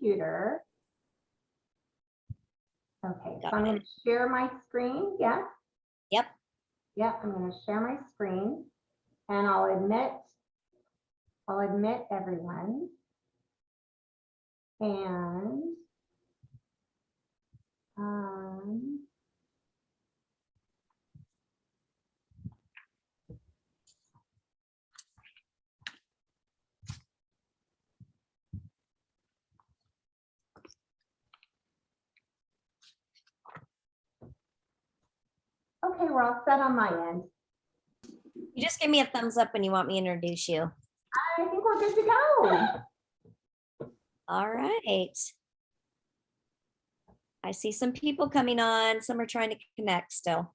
computer. Okay, so Got I'm it. going to share my screen. Yeah. Yep. Yeah, I'm going to share my screen and I'll admit everyone. And okay, we're all set on my end. You just give me a thumbs up when you want me to introduce you. I think we're good to go. All right. I see some people coming on. Some are trying to connect still.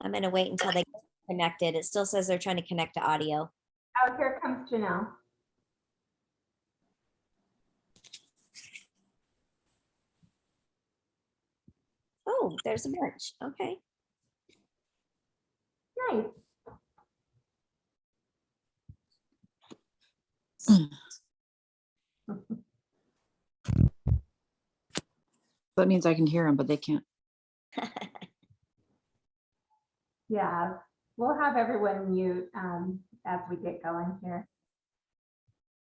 I'm going to wait until they get connected. It still says they're trying to connect to audio. Oh, here comes Janelle. Oh, there's a bunch. Okay. Nice. That means I can hear them, but they can't. Yeah, we'll have everyone mute as we get going here.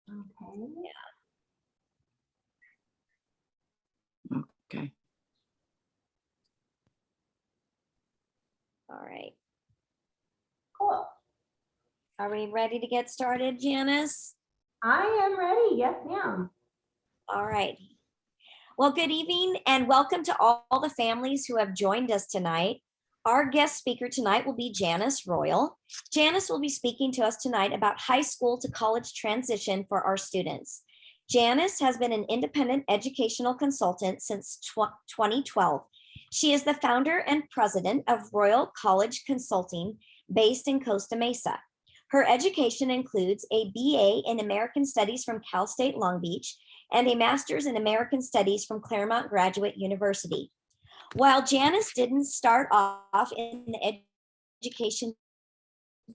Okay. Okay. All right. Cool. Are we ready to get started, Janice? I am ready. Yes, ma'am. All right. Well, good evening and welcome to all the families who have joined us tonight. Our guest speaker tonight will be Janice Royal. Janice will be speaking to us tonight about high school to college transition for our students. Janice has been an independent educational consultant since 2012. She is the founder and president of Royal College Consulting based in Costa Mesa. Her education includes a BA in American Studies from Cal State Long Beach and a master's in American Studies from Claremont Graduate University. While Janice didn't start off in the education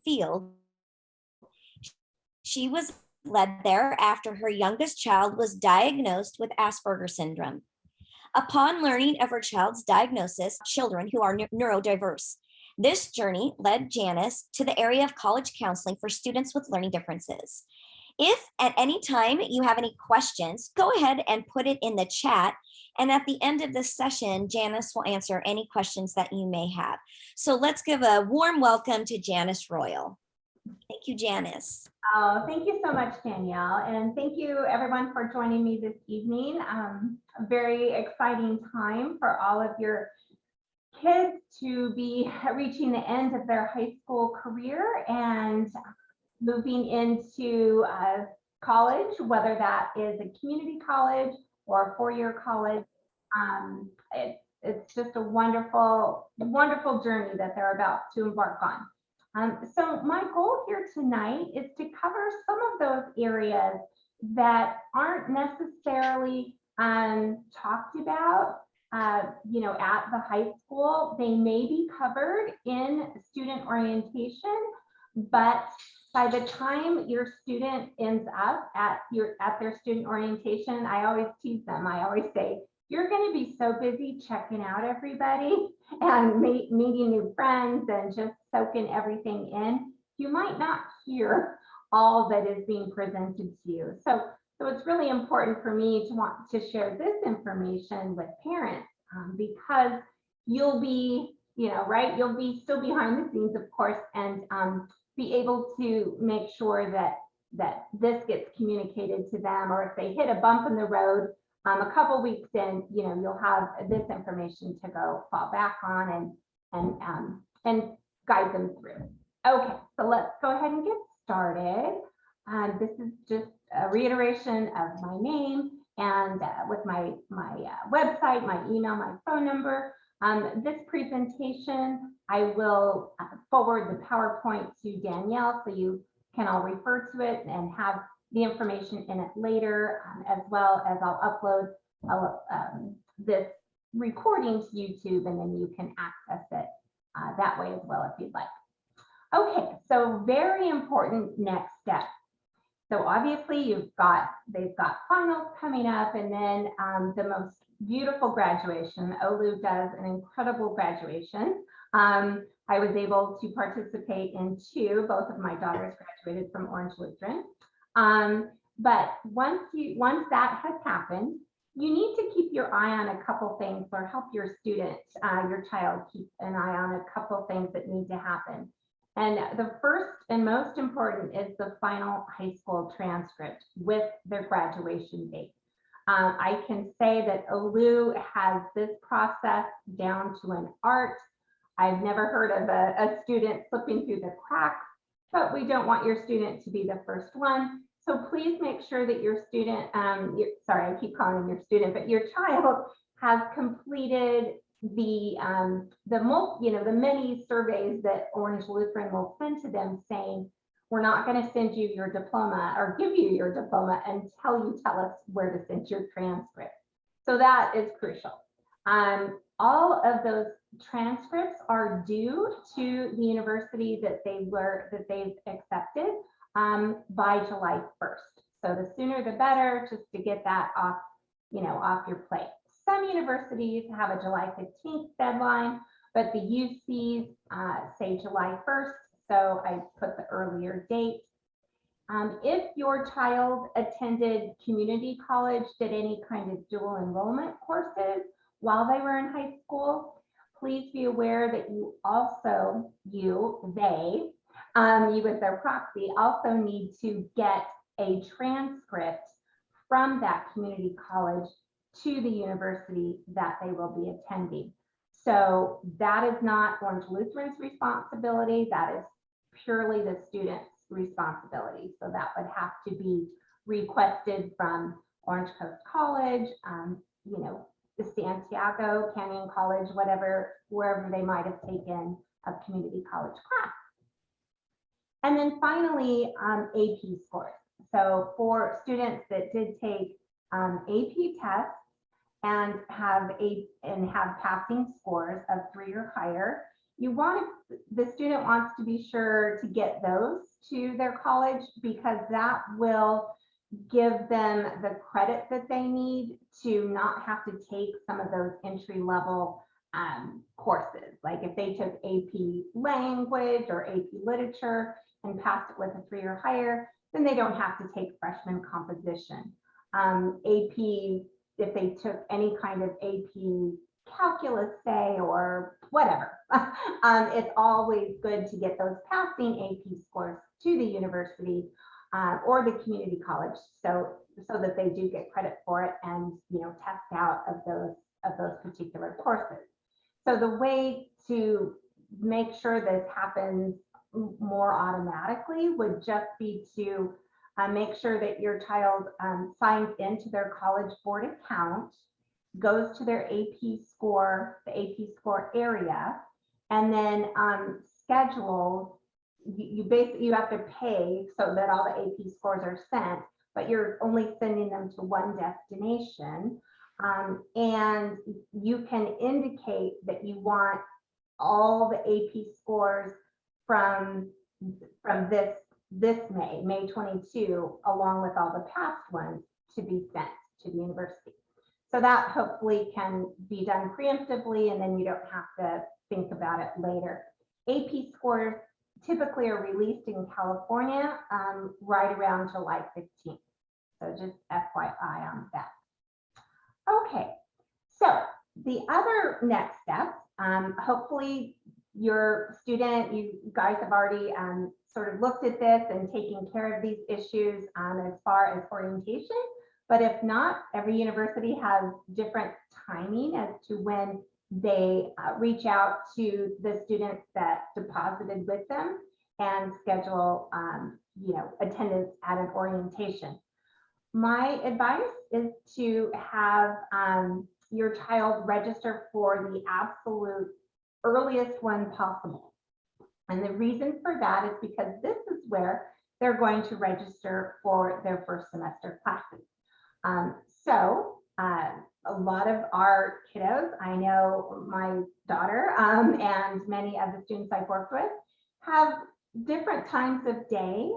field, she was led there after her youngest child was diagnosed with Asperger's syndrome. Upon learning of her child's diagnosis, children who are neurodiverse, this journey led Janice to the area of college counseling for students with learning differences. If at any time you have any questions, go ahead and put it in the chat. And at the end of this session, Janice will answer any questions that you may have. So let's give a warm welcome to Janice Royal. Thank you, Janice. Oh, thank you so much, Danielle. And thank you everyone for joining me this evening. A very exciting time for all of your kids to be reaching the end of their high school career and moving into college, whether that is a community college or a four-year college. It's just a wonderful, wonderful journey that they're about to embark on. So my goal here tonight is to cover some of those areas that aren't necessarily talked about, at the high school. They may be covered in student orientation, but by the time your student ends up at their student orientation, I always tease them. I always say, you're going to be so busy checking out everybody and meeting new friends and just soaking everything in, you might not hear all that is being presented to you. So it's really important for me to want to share this information with parents because you'll be, you'll be still behind the scenes, of course, and be able to make sure that this gets communicated to them, or if they hit a bump in the road, a couple weeks in, you'll have this information to go fall back on and guide them through. Okay, so let's go ahead and get started. This is just a reiteration of my name and with my website, my email, my phone number. This presentation, I will forward the PowerPoint to Danielle so you can all refer to it and have the information in it later, as well as I'll upload this recording to YouTube, and then you can access it that way as well if you'd like. Okay, so very important next step. So obviously they've got finals coming up, and then the most beautiful graduation. OLU does an incredible graduation. I was able to participate in two. Both of my daughters graduated from Orange Lutheran. But once that has happened, you need to keep your eye on a couple things, or help your student, your child, keep an eye on a couple things that need to happen. And the first and most important is the final high school transcript with their graduation date. I can say that OLU has this process down to an art. I've never heard of a student slipping through the cracks, but we don't want your student to be the first one. So please make sure that your student, sorry, I keep calling him your student, but your child has completed the many surveys that Orange Lutheran will send to them, saying, we're not going to send you your diploma or give you your diploma until you tell us where to send your transcript. So that is crucial. All of those transcripts are due to the university that they've accepted by July 1st. So the sooner the better, just to get that off your plate. Some universities have a July 15th deadline, but the UCs say July 1st. So I put the earlier date. If your child attended community college, did any kind of dual enrollment courses while they were in high school, please be aware that you as their proxy, also need to get a transcript from that community college to the university that they will be attending. So that is not Orange Lutheran's responsibility. That is purely the student's responsibility. So that would have to be requested from Orange Coast College, the Santiago Canyon College, wherever they might have taken a community college class. And then finally, AP scores. So for students that did take AP tests and have passing scores of 3 or higher, the student wants to be sure to get those to their college, because that will give them the credit that they need to not have to take some of those entry-level courses. Like if they took AP language or AP literature and passed it with a 3 or higher, then they don't have to take freshman composition. AP, if they took any kind of AP calculus, say, or whatever, it's always good to get those passing AP scores to the university or the community college, so that they do get credit for it and test out of those particular courses. So the way to make sure this happens more automatically would just be to make sure that your child signs into their college board account, goes to their AP score, the AP score area, and then schedules. You have to pay so that all the AP scores are sent, but you're only sending them to one destination. And you can indicate that you want all the AP scores from this May 22, along with all the past ones, to be sent to the university. So that hopefully can be done preemptively, and then you don't have to think about it later. AP scores typically are released in California right around July 15th. So just FYI on that. Okay, so the other next step, hopefully your student, you guys have already sort of looked at this and taken care of these issues as far as orientation. But if not, every university has different timing as to when they reach out to the students that deposited with them and schedule attendance at an orientation. My advice is to have your child register for the absolute earliest one possible. And the reason for that is because this is where they're going to register for their first semester classes. So a lot of our kiddos, I know my daughter and many of the students I've worked with have different times of day,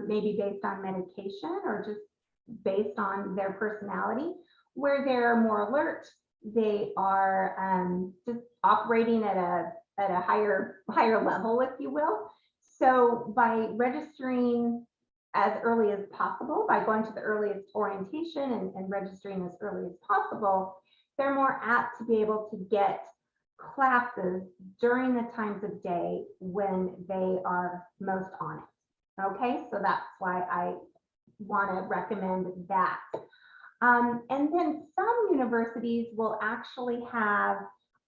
maybe based on medication or just based on their personality, where they're more alert. They are just operating at a higher level, if you will. So by registering as early as possible, by going to the earliest orientation and registering as early as possible, they're more apt to be able to get classes during the times of day when they are most on it. Okay, so that's why I want to recommend that. And then some universities will actually have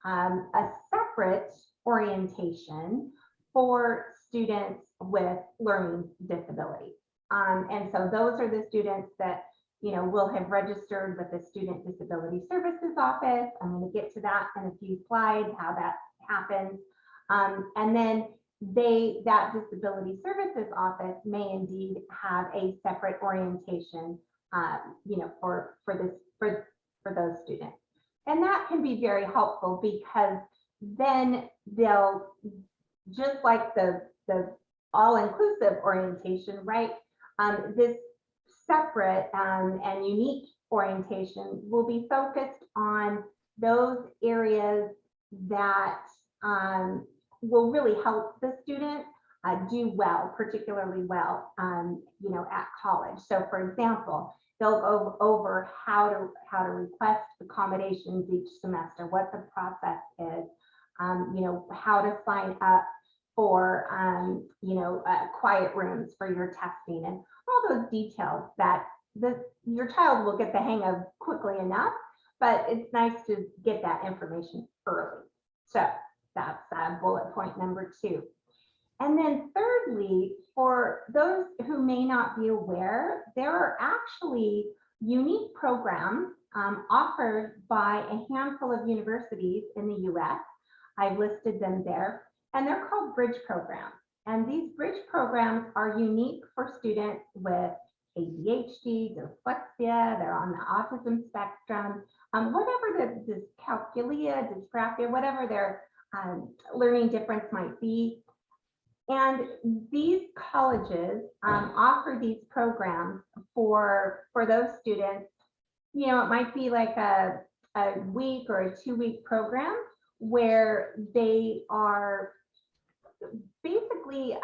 a separate orientation for students with learning disabilities. And so those are the students that, you know, will have registered with the Student Disability Services Office. I'm going to get to that in a few slides, how that happens. And then that Disability Services Office may indeed have a separate orientation, you know, for those students. And that can be very helpful because then they'll, just like the all-inclusive orientation, right? This separate and unique orientation will be focused on those areas that will really help the student do well, particularly well, you know, at college. So for example, they'll go over how to request accommodations each semester, what the process is, you know, how to sign up for, you know, quiet rooms for your testing and all those details that your child will get the hang of quickly enough, but it's nice to get that information early. So that's bullet point number 2. And then thirdly, for those who may not be aware, there are actually unique programs offered by a handful of universities in the US. I've listed them there, and they're called bridge programs. And these bridge programs are unique for students with ADHD, dyslexia, they're on the autism spectrum, whatever the dyscalculia, dyspraxia, whatever their learning difference might be. And these colleges offer these programs for those students. You know, it might be like a week or a 2-week program where they are basically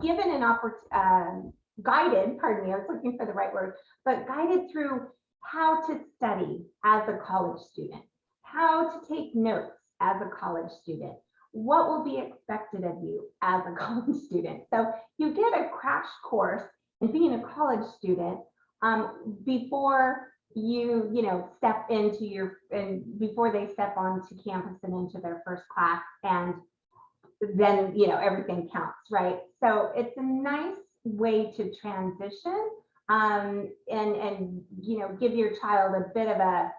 given an opportunity, guided, pardon me, I was looking for the right word, but guided through how to study as a college student, how to take notes as a college student, what will be expected of you as a college student. So you get a crash course in being a college student before you know, step into before they step onto campus and into their first class, and then, you know, everything counts, right? So it's a nice way to transition and you know, give your child a bit of a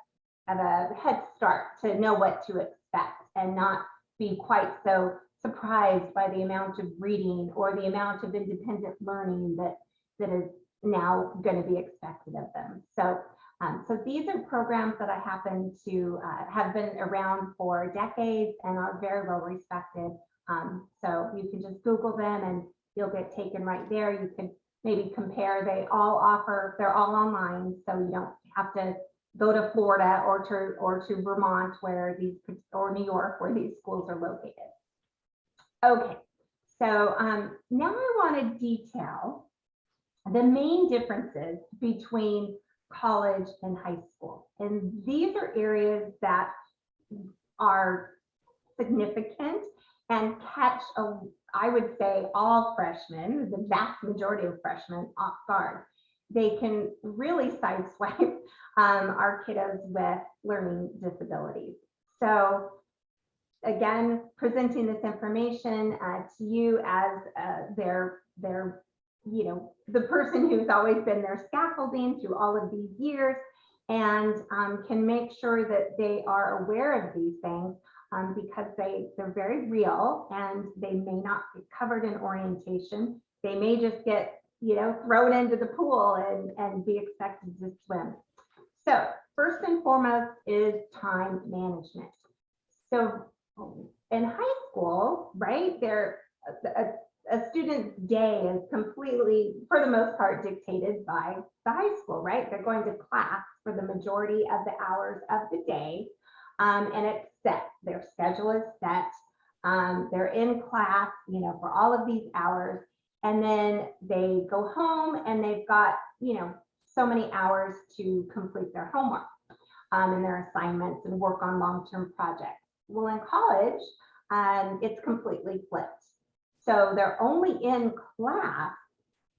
head start to know what to expect and not be quite so surprised by the amount of reading or the amount of independent learning that is now going to be expected of them. So so these are programs that I happen to have been around for decades and are very well respected. So you can just Google them and you'll get taken right there. You can maybe compare. They're all online, so you don't have to go to Florida or to Vermont or New York where these schools are located. Okay, so now I want to detail the main differences between college and high school. And these are areas that are significant and catch, I would say, all freshmen, the vast majority of freshmen, off guard. They can really sideswipe our kiddos with learning disabilities. So again, presenting this information to you as their you know, the person who's always been their scaffolding through all of these years, and can make sure that they are aware of these things because they're very real, and they may not be covered in orientation. They may just get, you know, thrown into the pool and be expected to swim. So first and foremost is time management. So in high school, right, a student's day is completely, for the most part, dictated by the high school, right? They're going to class for the majority of the hours of the day, and it's set. Their schedule is set. They're in class, for all of these hours, and then they go home and they've got, so many hours to complete their homework and their assignments and work on long-term projects. Well, in college, it's completely flipped. So they're only in class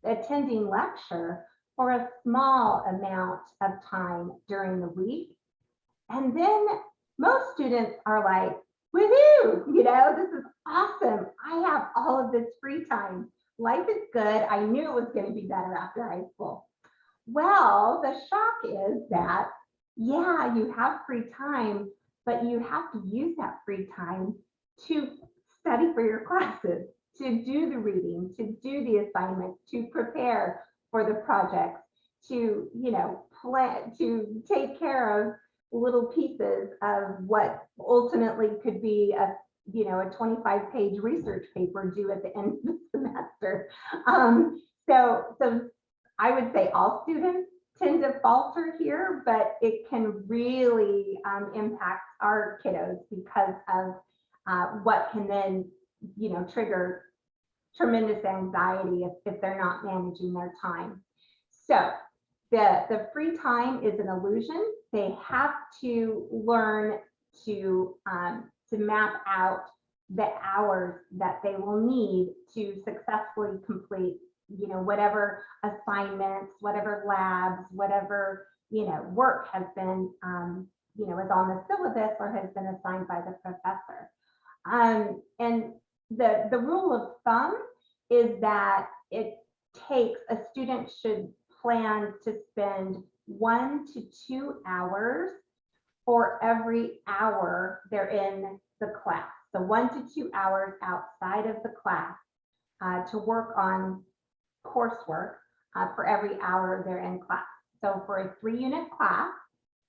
attending lecture for a small amount of time during the week. And then most students are like, woohoo, this is awesome. I have all of this free time. Life is good. I knew it was going to be better after high school. Well, the shock is that, yeah, you have free time, but you have to use that free time to study for your classes, to do the reading, to do the assignments, to prepare for the projects, to, plan, to take care of little pieces of what ultimately could be a 25-page research paper due at the end of the semester. So I would say all students tend to falter here, but it can really impact our kiddos because of what can then, trigger tremendous anxiety if they're not managing their time. So the free time is an illusion. They have to learn to map out the hours that they will need to successfully complete, whatever assignments, whatever labs, whatever, work has been, is on the syllabus or has been assigned by the professor. And the rule of thumb is that it takes, a student should plan to spend 1 to 2 hours for every hour they're in the class. So 1 to 2 hours outside of the class to work on coursework for every hour they're in class. So for a 3-unit class,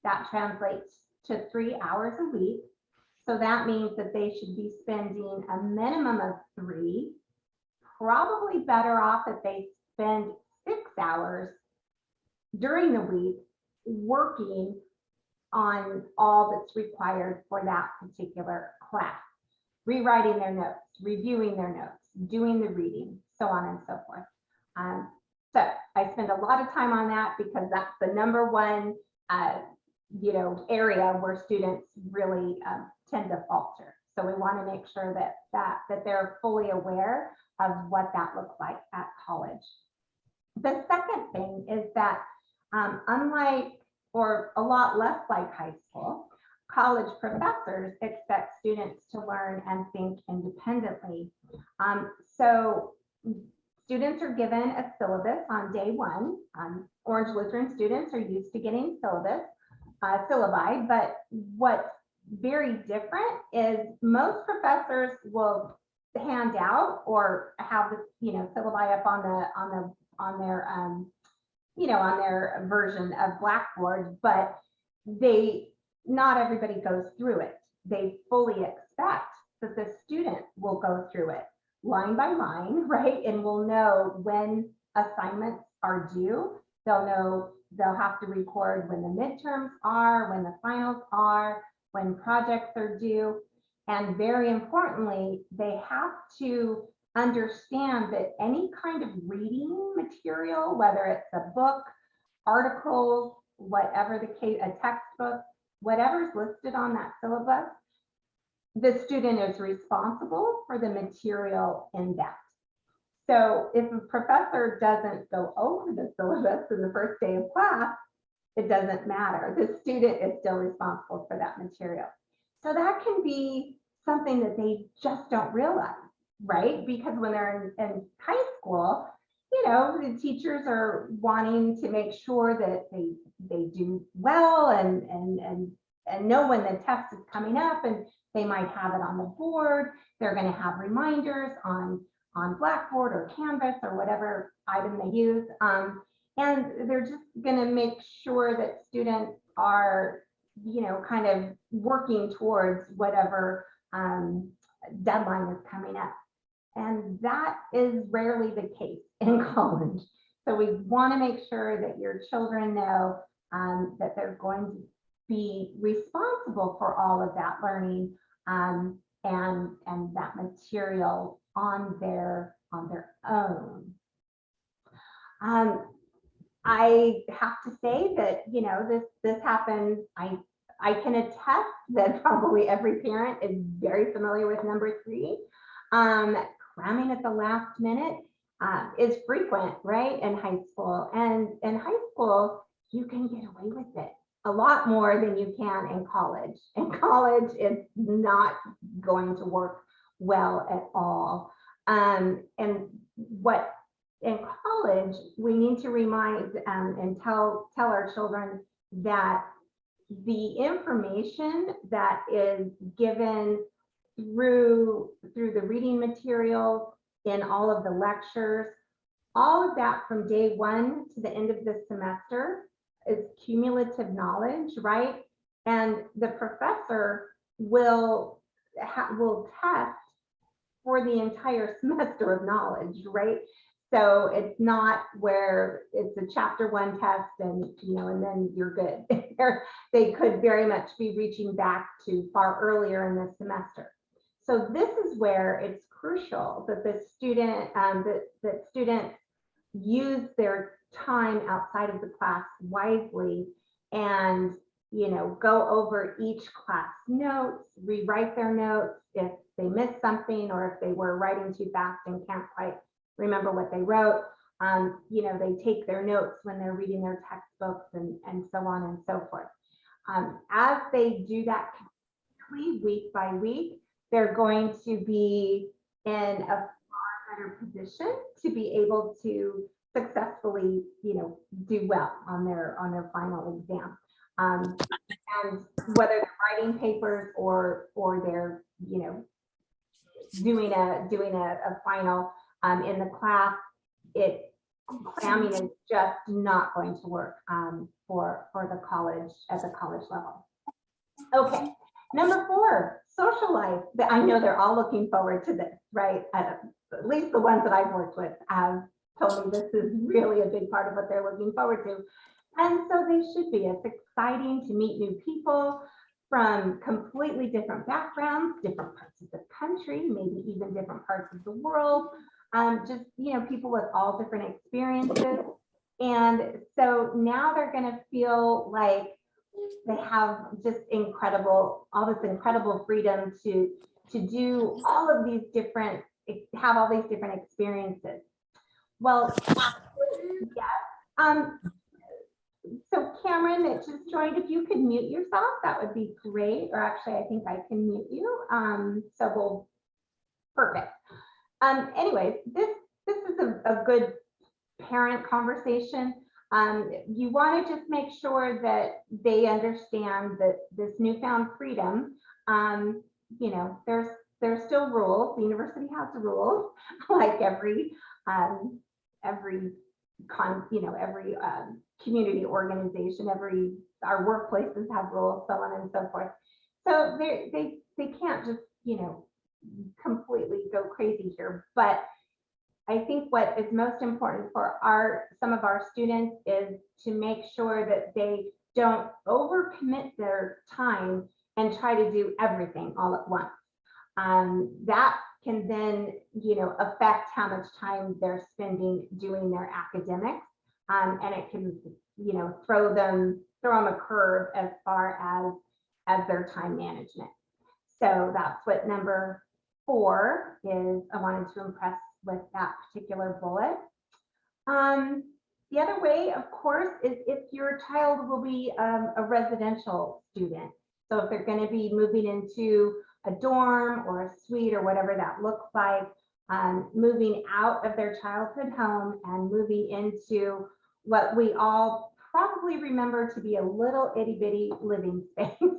that translates to 3 hours a week. So that means that they should be spending a minimum of 3, probably better off if they spend 6 hours during the week working on all that's required for that particular class, rewriting their notes, reviewing their notes, doing the reading, so on and so forth. So I spend a lot of time on that because that's the number one, area where students really tend to falter. So we want to make sure that they're fully aware of what that looks like at college. The second thing is that unlike, or a lot less like high school, college professors expect students to learn and think independently. So students are given a syllabus on day 1. Orange Lutheran students are used to getting syllabi, but what's very different is most professors will hand out or have the syllabi up on their version of Blackboard, but not everybody goes through it. They fully expect that the student will go through it line by line, right? And will know when assignments are due. They'll know they'll have to record when the midterms are, when the finals are, when projects are due. And very importantly, they have to understand that any kind of reading material, whether it's a book, articles, whatever the case, a textbook, whatever's listed on that syllabus, the student is responsible for the material in that. So if a professor doesn't go over the syllabus in the first day of class, it doesn't matter. The student is still responsible for that material. So that can be something that they just don't realize, right? Because when they're in high school, the teachers are wanting to make sure that they do well and know when the test is coming up, and they might have it on the board. They're going to have reminders on Blackboard or Canvas or whatever item they use. And they're just going to make sure that students are, kind of working towards whatever deadline is coming up. And that is rarely the case in college. So we want to make sure that your children know that they're going to be responsible for all of that learning and that material on their own. I have to say that, this happens. I can attest that probably every parent is very familiar with number 3. Cramming at the last minute is frequent, right, in high school. And in high school, you can get away with it a lot more than you can in college. In college, it's not going to work well at all. And what in college, we need to remind and tell our children that the information that is given through the reading materials, in all of the lectures, all of that from day 1 to the end of the semester is cumulative knowledge, right? And the professor will test for the entire semester of knowledge, right? So it's not where it's a chapter 1 test and and then you're good. They could very much be reaching back to far earlier in the semester. So this is where it's crucial that the student that students use their time outside of the class wisely and go over each class notes, rewrite their notes if they missed something or if they were writing too fast and can't quite remember what they wrote. They take their notes when they're reading their textbooks and so on and so forth. As they do that week by week, they're going to be in a far better position to be able to successfully, do well on their final exam. And whether they're writing papers or they're, doing a final in the class, cramming is just not going to work for the college at the college level. Okay. Number 4, social life. I know they're all looking forward to this, right? At least the ones that I've worked with have told me this is really a big part of what they're looking forward to. And so they should be. It's exciting to meet new people from completely different backgrounds, different parts of the country, maybe even different parts of the world. Just, people with all different experiences. And so now they're going to feel like they have just all this incredible freedom to do all of these different, have all these different experiences. Well, yeah. So Cameron, that just joined, if you could mute yourself, that would be great. Or actually, I think I can mute you. Perfect. Anyways, this is a good parent conversation. You want to just make sure that they understand that this newfound freedom, there's still rules. The university has rules, like every community organization, our workplaces have rules, so on and so forth. So they can't just completely go crazy here. But I think what is most important for some of our students is to make sure that they don't overcommit their time and try to do everything all at once. That can then, affect how much time they're spending doing their academics, and it can, throw them a curve as far as their time management. So that's what number 4 is. I wanted to impress with that particular bullet. The other way, of course, is if your child will be a residential student. So if they're going to be moving into a dorm or a suite or whatever that looks like, moving out of their childhood home and moving into what we all probably remember to be a little itty bitty living space.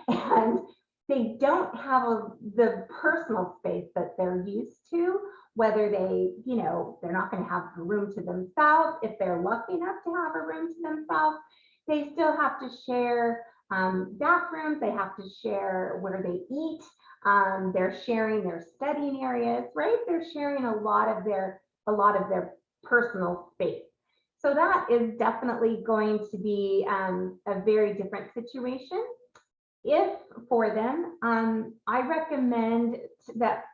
And they don't have the personal space that they're used to, whether they're not going to have a room to themselves. If they're lucky enough to have a room to themselves, They still have to share bathrooms. They have to share where they eat. They're sharing their studying areas, right? They're sharing a lot of their personal space. So that is definitely going to be a very different situation. If for them, I recommend that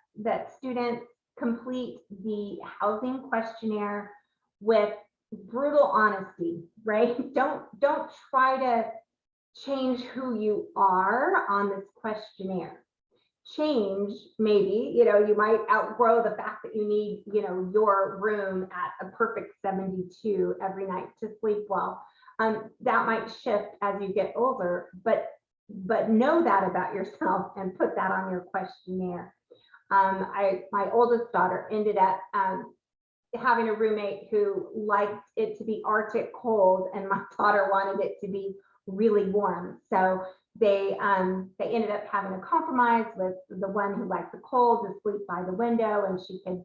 students complete the housing questionnaire with brutal honesty, right? Don't try to change who you are on this questionnaire. Change, maybe, you might outgrow the fact that you need, your room at a perfect 72 every night to sleep well. That might shift as you get older, but know that about yourself and put that on your questionnaire. My oldest daughter ended up having a roommate who liked it to be Arctic cold, and my daughter wanted it to be really warm. So they ended up having a compromise with the one who liked the cold to sleep by the window, and she could,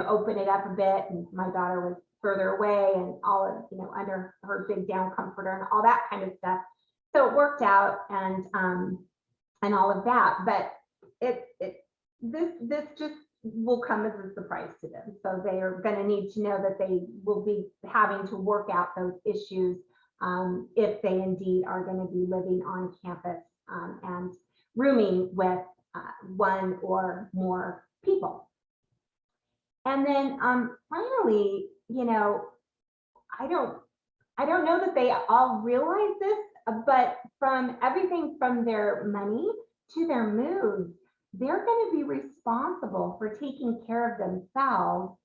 open it up a bit, and my daughter was further away and all of, under her big down comforter and all that kind of stuff. So it worked out, and all of that, but this just will come as a surprise to them. So they are going to need to know that they will be having to work out those issues if they indeed are going to be living on campus and rooming with one or more people. And then finally, I don't know that they all realize this, but from everything from their money to their moods, they're going to be responsible for taking care of themselves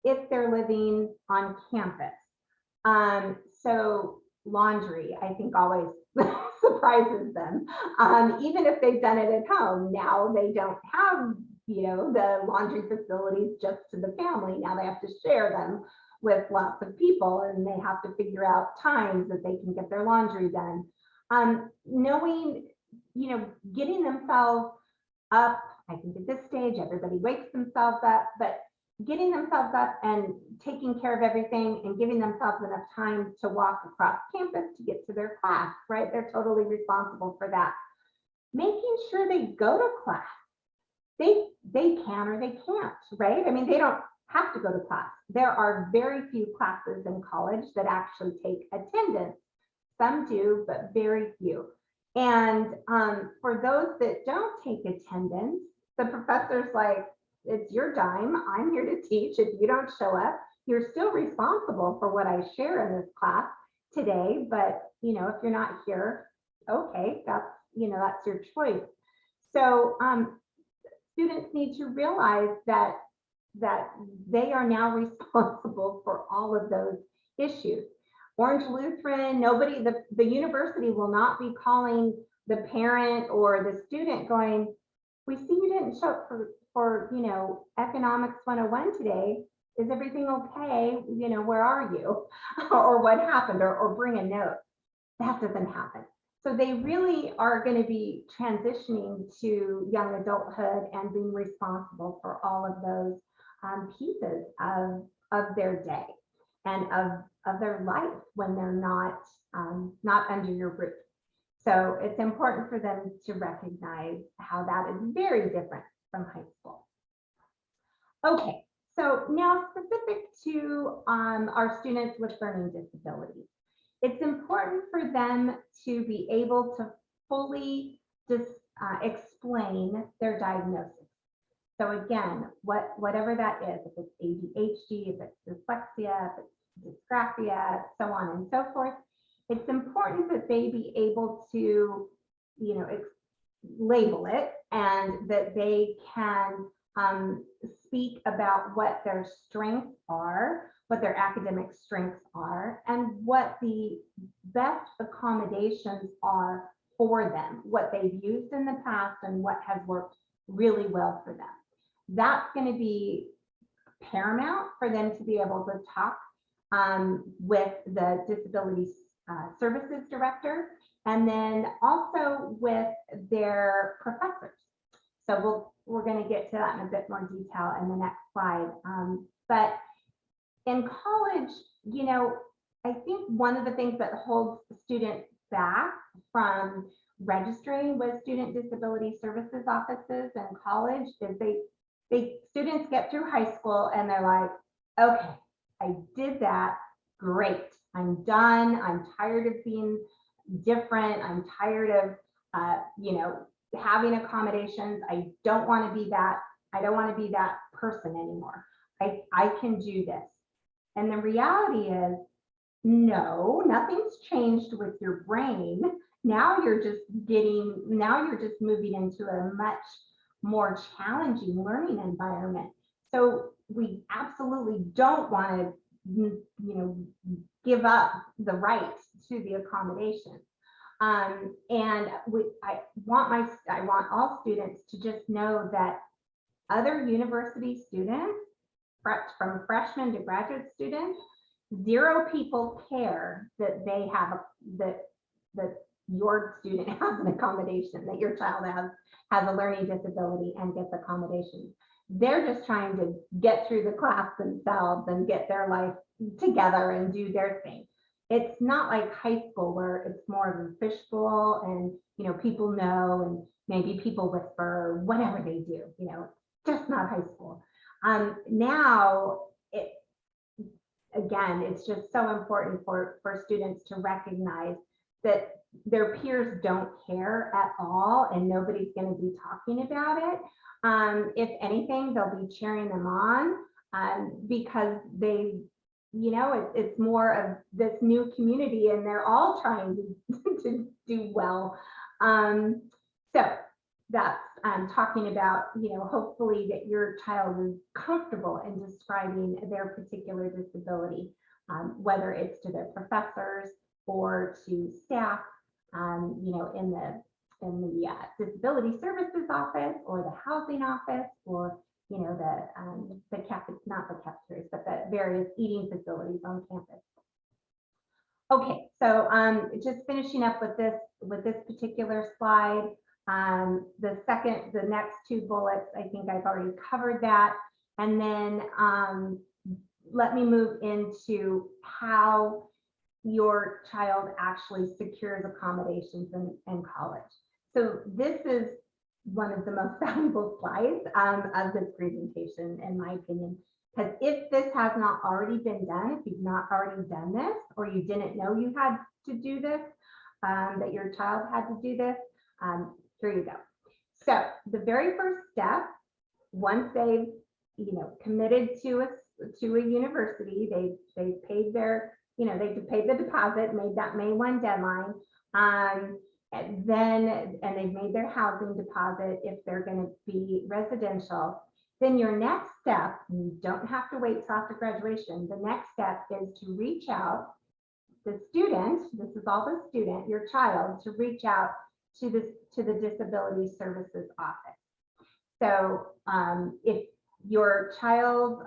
if they're living on campus. So laundry, I think, always surprises them. Even if they've done it at home, now they don't have, the laundry facilities just to the family. Now they have to share them with lots of people, and they have to figure out times that they can get their laundry done. Knowing, getting themselves up, I think at this stage, everybody wakes themselves up, but getting themselves up and taking care of everything and giving themselves enough time to walk across campus to get to their class, right? They're totally responsible for that. Making sure they go to class. They can or they can't, right? I mean, they don't have to go to class. There are very few classes in college that actually take attendance. Some do, but very few. And for those that don't take attendance, the professor's like, it's your dime. I'm here to teach. If you don't show up, you're still responsible for what I share in this class today. But, if you're not here, okay, that's your choice. So students need to realize that they are now responsible for all of those issues. Orange Lutheran, nobody, the university will not be calling the parent or the student going, we see you didn't show up for economics 101 today. Is everything okay? Where are you? Or what happened? Or bring a note. That doesn't happen. So they really are going to be transitioning to young adulthood and being responsible for all of those pieces of their day and of their life when they're not under your roof. So it's important for them to recognize how that is very different from high school. Okay, so now specific to our students with learning disabilities, it's important for them to be able to fully explain their diagnosis. So again, whatever that is, if it's ADHD, if it's dyslexia, if it's dysgraphia, so on and so forth, it's important that they be able to, label it, and that they can speak about what their strengths are, what their academic strengths are, and what the best accommodations are for them, what they've used in the past and what has worked really well for them. That's going to be paramount for them to be able to talk with the disability services director, and then also with their professors. So we're going to get to that in a bit more detail in the next slide. But in college, I think one of the things that holds students back from registering with student disability services offices in college is students get through high school and they're like, okay, I did that, great, I'm done, I'm tired of being different, I'm tired of having accommodations, I don't want to be that, person anymore. I can do this. And the reality is, no, nothing's changed with your brain. Now you're just moving into a much more challenging learning environment. So we absolutely don't want to, give up the right to the accommodation. And I want all students to just know that other university students, from freshmen to graduate students, 0 people care that they have that your student has an accommodation, that your child has a learning disability and gets accommodations. They're just trying to get through the class themselves and get their life together and do their thing. It's not like high school where it's more of a fishbowl and people know and maybe people whisper, whatever they do, just not high school. Now it's just so important for students to recognize that their peers don't care at all and nobody's going to be talking about it. If anything, they'll be cheering them on because they, it's more of this new community and they're all trying to do well. So that's talking about, hopefully that your child is comfortable in describing their particular disability, whether it's to their professors or to staff, in the disability services office or the housing office or, not the cafeterias, but the various eating facilities on campus. Okay, so just finishing up with this particular slide. The next 2 bullets, I think I've already covered that. And then let me move into how your child actually secures accommodations in college. So this is one of the most valuable slides of this presentation, in my opinion, because if this has not already been done, if you've not already done this, or you didn't know you had to do this, that your child had to do this, here you go. So the very first step, once they've committed to a university, they paid their, they paid the deposit, made that May 1 deadline, and they've made their housing deposit if they're going to be residential. Then your next step, you don't have to wait till after graduation. The next step is to reach out, the student, this is all the student, your child, to reach out to the disability services office. So if your child,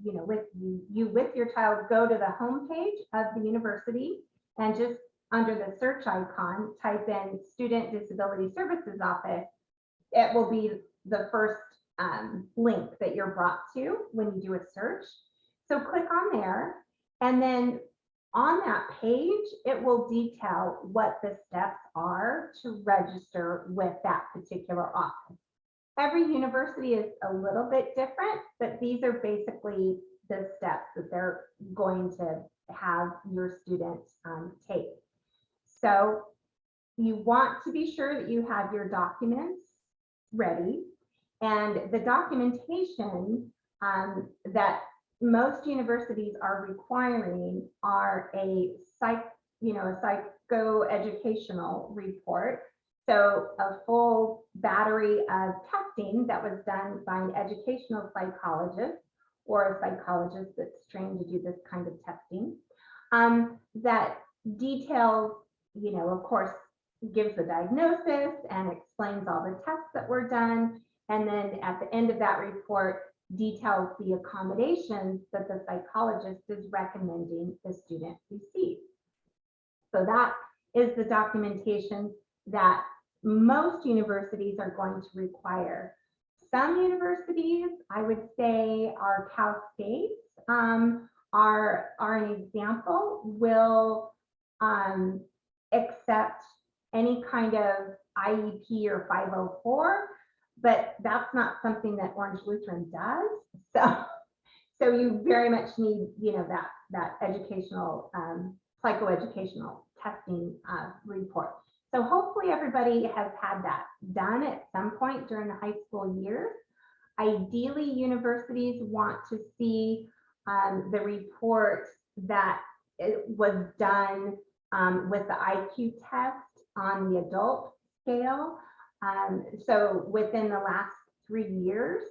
with your child, go to the homepage of the university and just under the search icon, type in Student Disability Services Office, it will be the first link that you're brought to when you do a search. So click on there, and then on that page, it will detail what the steps are to register with that particular office. Every university is a little bit different, but these are basically the steps that they're going to have your students take. So you want to be sure that you have your documents ready, and the documentation that most universities are requiring are a psychoeducational report. So a full battery of testing that was done by an educational psychologist or a psychologist that's trained to do this kind of testing, that details, of course, gives the diagnosis and explains all the tests that were done. And then at the end of that report, details the accommodations that the psychologist is recommending the student receive. So that is the documentation that most universities are going to require. Some universities, I would say, are Cal State's, are an example, will accept any kind of IEP or 504, but that's not something that Orange Lutheran does. So you very much need, that educational, psychoeducational testing report. So hopefully everybody has had that done at some point during the high school years. Ideally, universities want to see the report that it was done with the IQ test on the adult scale. So within the last 3 years.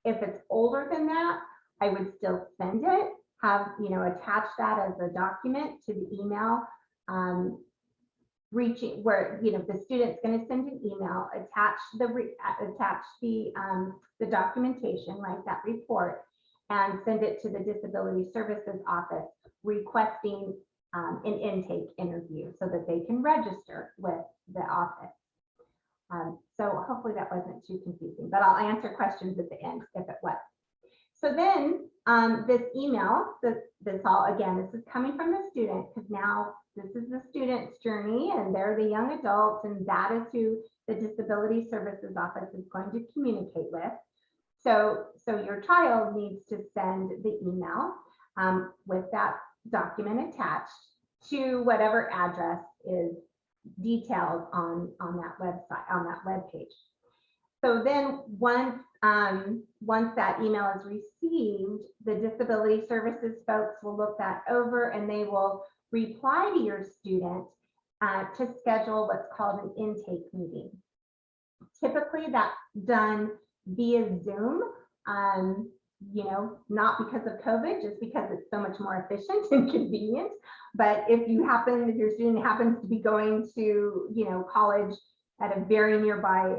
If it's older than that, I would still send it, attach that as a document to the email, reaching where, the student's going to send an email, attach the documentation, right, that report, and send it to the Disability Services Office requesting an intake interview so that they can register with the office. So hopefully that wasn't too confusing, but I'll answer questions at the end if it was. So then this email, this is coming from the student, because now this is the student's journey and they're the young adults, and that is who the Disability Services Office is going to communicate with. So your child needs to send the email with that document attached to whatever address is detailed on that website, on that web page. So then once that email is received, the Disability Services folks will look that over and they will reply to your student to schedule what's called an intake meeting. Typically that's done via Zoom, not because of COVID, just because it's so much more efficient and convenient. But if your student happens to be going to, college at a very nearby,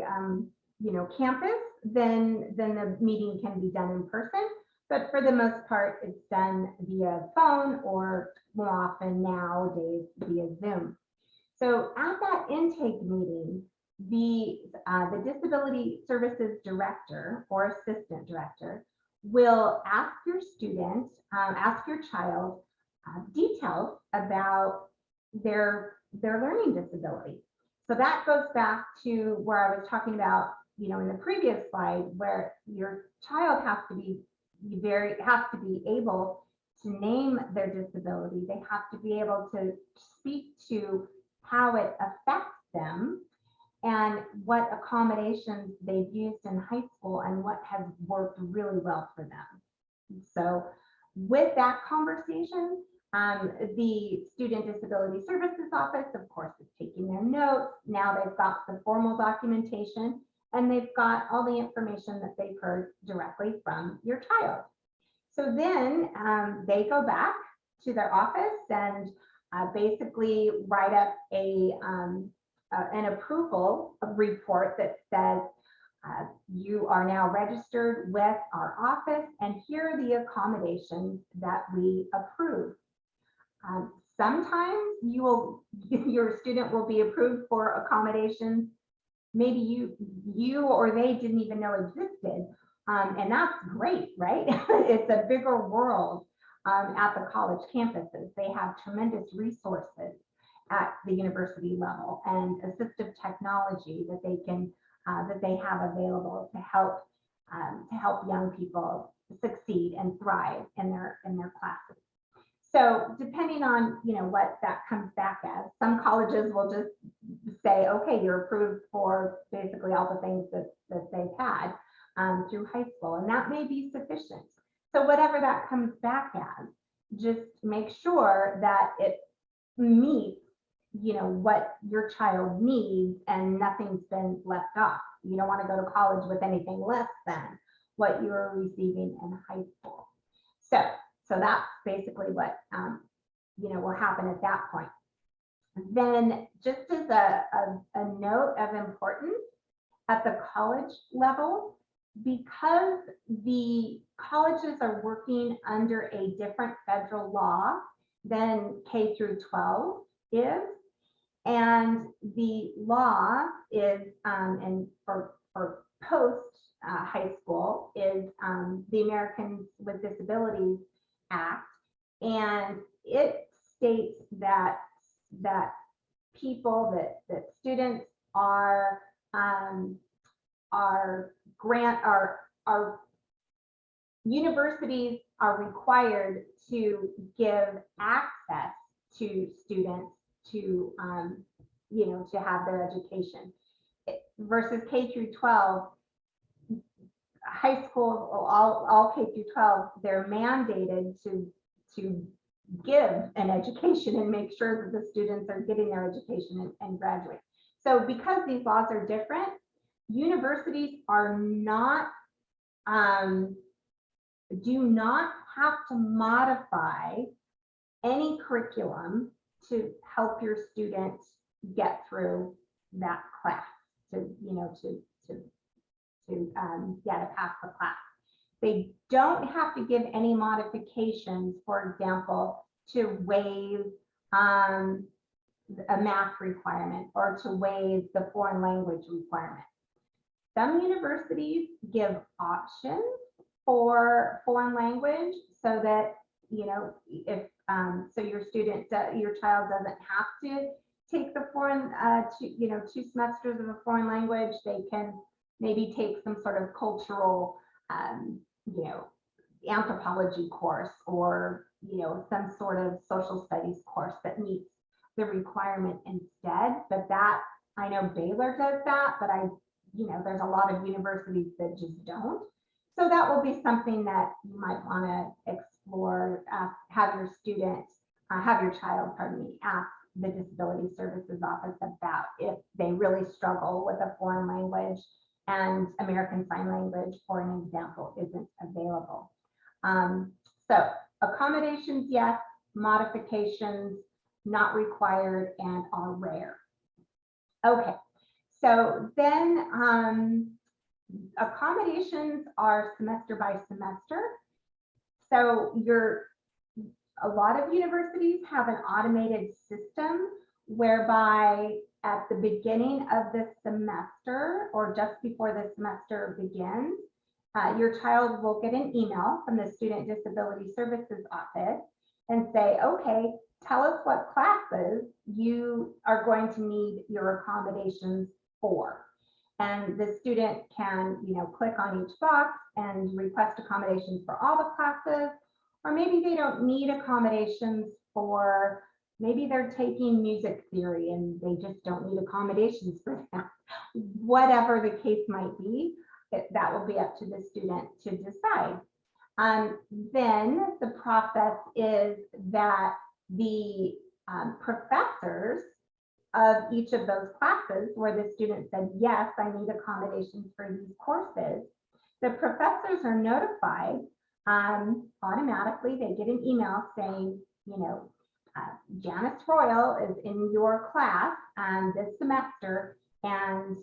campus, then the meeting can be done in person. But for the most part, it's done via phone or more often nowadays via Zoom. So at that intake meeting, the Disability Services Director or Assistant Director will ask your student, ask your child details about their learning disability. So that goes back to where I was talking about, in the previous slide, where your child has to be able to name their disability. They have to be able to speak to how it affects them and what accommodations they've used in high school and what has worked really well for them. So with that conversation, the Student Disability Services Office, of course, is taking their notes. Now they've got the formal documentation and they've got all the information that they've heard directly from your child. So then they go back to their office and basically write up an approval report that says you are now registered with our office and here are the accommodations that we approve. Sometimes your student will be approved for accommodations maybe you or they didn't even know existed, and that's great, right? It's a bigger world at the college campuses. They have tremendous resources at the university level and assistive technology that they can that they have available to help young people succeed and thrive in their classes. So depending on what that comes back as, some colleges will just say, okay, you're approved for basically all the things that they've had through high school, and that may be sufficient. So whatever that comes back as, just make sure that it meets what your child needs and nothing's been left off. You don't want to go to college with anything less than what you're receiving in high school. So that's basically what will happen at that point. Then just as a note of importance at the college level, because the colleges are working under a different federal law than K through 12 is, and the law is, and for post high school is the Americans with Disabilities Act, And it states that people, that students are universities are required to give access to students to to have their education. Versus K through 12, high school, all K through 12, they're mandated to give an education and make sure that the students are getting their education and graduate. So because these laws are different, universities are not do not have to modify any curriculum to help your students get through that class, to pass the class. They don't have to give any modifications, for example, to waive a math requirement or to waive the foreign language requirement. Some universities give options for foreign language so that, if so your child doesn't have to take the foreign, 2 semesters of a foreign language. They can maybe take some sort of cultural, anthropology course, or, some sort of social studies course that meets the requirement instead. But that, I know Baylor does that, but there's a lot of universities that just don't. So that will be something that you might want to explore, have your child, ask the Disability Services Office about if they really struggle with a foreign language and American Sign Language, for an example, isn't available. So accommodations, yes. Modifications, not required and are rare. Okay, so then accommodations are semester by semester. So a lot of universities have an automated system whereby at the beginning of the semester or just before the semester begins, your child will get an email from the Student Disability Services Office and say, okay, tell us what classes you are going to need your accommodations for. And the student can, click on each box and request accommodations for all the classes, or maybe they don't need accommodations for, maybe they're taking music theory and they just don't need accommodations for that. Whatever the case might be, that will be up to the student to decide. Then the process is that the professors of each of those classes where the student said, yes, I need accommodations for these courses, the professors are notified automatically. They get an email saying, Janice Royal is in your class this semester and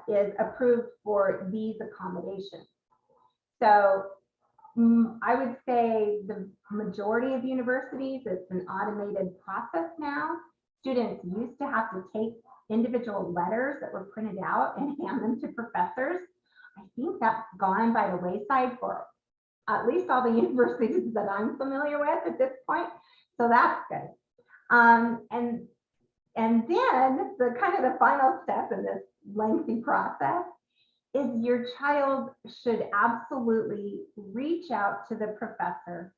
is approved for these accommodations. So I would say the majority of universities, it's an automated process now. Students used to have to take individual letters that were printed out and hand them to professors. I think that's gone by the wayside for at least all the universities that I'm familiar with at this point. So that's good. And then the final step in this lengthy process is your child should absolutely reach out to the professor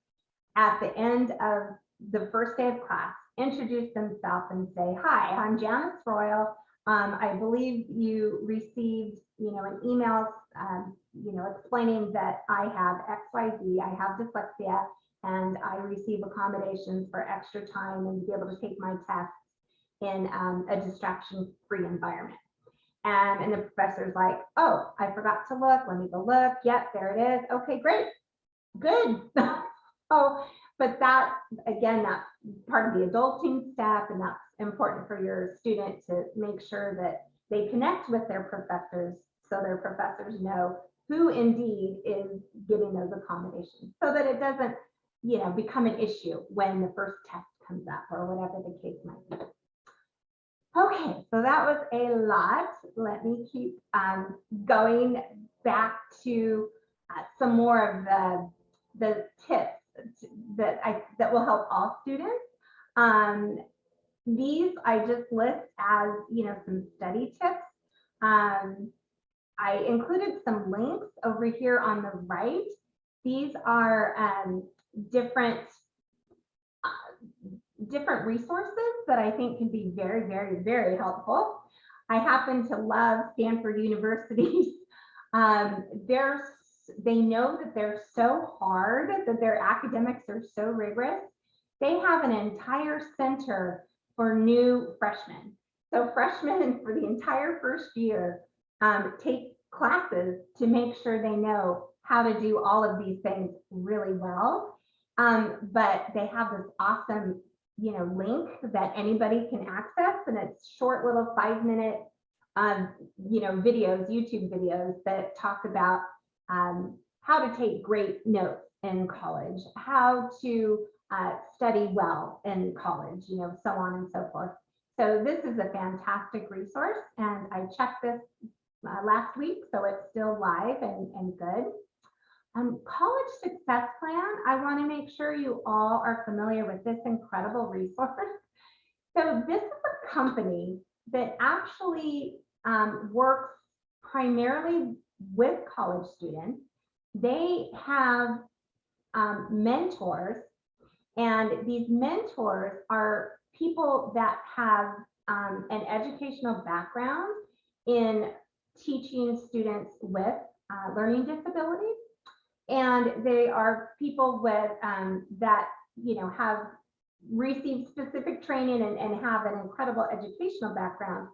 at the end of the first day of class, introduce themselves and say, hi, I'm Janice Royal. I believe you received, an email, explaining that I have XYZ, I have dyslexia, and I receive accommodations for extra time and to be able to take my tests in a distraction-free environment. And the professor's like, oh, I forgot to look. Let me go look. Yep, there it is. Okay, great. Good. But that, again, that's part of the adulting step, and that's important for your student to make sure that they connect with their professors so their professors know who indeed is getting those accommodations, so that it doesn't, become an issue when the first test comes up or whatever the case might be. Okay, so that was a lot. Let me keep going back to some more of the tips that will help all students. These I just list as, some study tips. I included some links over here on the right. These are different resources that I think can be very, very, very helpful. I happen to love Stanford University's. They know that they're so hard, that their academics are so rigorous. They have an entire center for new freshmen. So freshmen for the entire first year take classes to make sure they know how to do all of these things really well. But they have this awesome, link that anybody can access, and it's short little 5-minute, videos, YouTube videos that talk about how to take great notes in college, how to study well in college, so on and so forth. So this is a fantastic resource, and I checked this last week, so it's still live and good. College Success Plan, I want to make sure you all are familiar with this incredible resource. So this is a company that actually works primarily with college students. They have mentors, and these mentors are people that have an educational background in teaching students with learning disabilities. And they are people with that, have received specific training and have an incredible educational background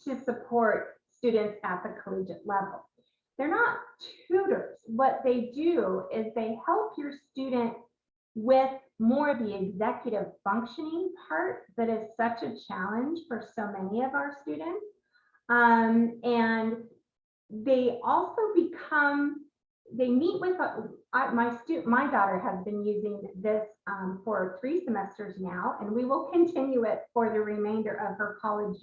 to support students at the collegiate level. They're not tutors. What they do is they help your student with more of the executive functioning part that is such a challenge for so many of our students. And they also they meet with my daughter has been using this for 3 semesters now, and we will continue it for the remainder of her college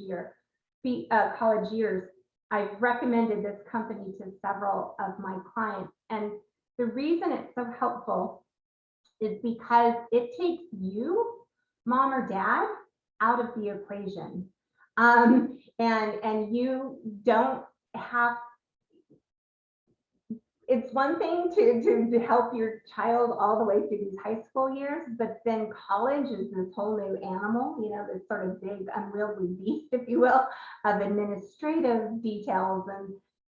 years. I've recommended this company to several of my clients, and the reason it's so helpful is because it takes you, mom or dad, out of the equation, and you don't have. It's one thing to help your child all the way through these high school years, but then college is this whole new animal, this sort of big unwieldy beast, if you will, of administrative details